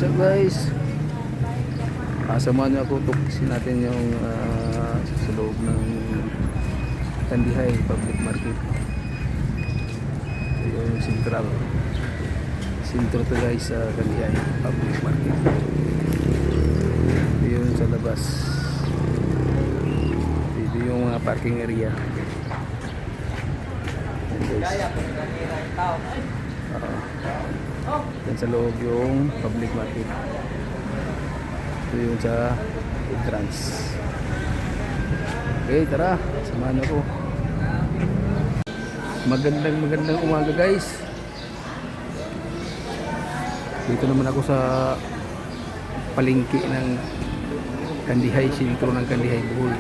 What's up guys? Samahan niyo ako, tukisin natin yung sa loob ng Kandihay Public Market. Ito yung sentro to guys sa Kandihay Public Market. Ito yung sa labas. Ito yung mga parking area. Yan sa loob yung public market. Ito yung sa entrance. Okay, tara, samahan ako. Magandang umaga guys. Dito naman ako sa palengke ng Kandihay, sentro ng Kandihay, Bohol.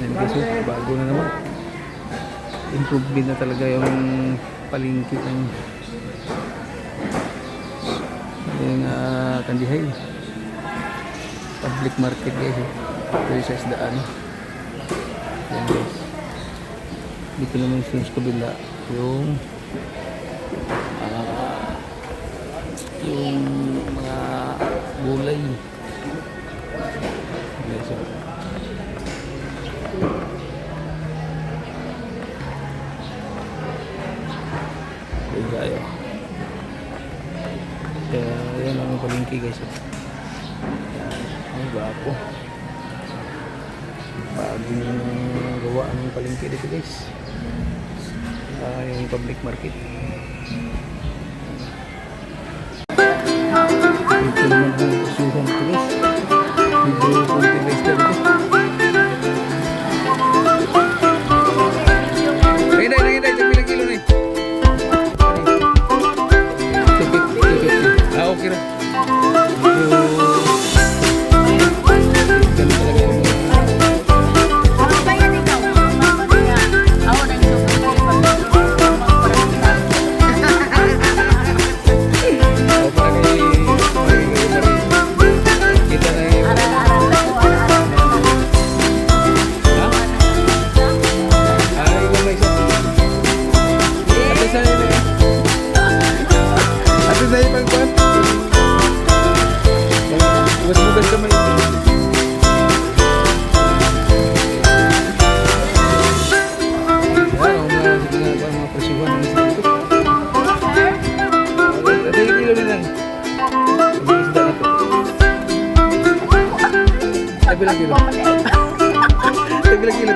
Yan guys, bago na naman. Improvement na talaga yung palengke ng Kandihay Public Market guys. Ito yung sa isdaan. Yan guys. Dito naman sa kabila yung mga gulay. Guys, tayo. Yan ang palengke guys. Ang gwapo. Bagong gawa ng palengke dito guys. Yung public market. Ito naman ang kusuhan dito guys. Medyo konti guys dito. Hinday, pilang kilo na eh. Okay na. Bilang kilo. Bilang kilo.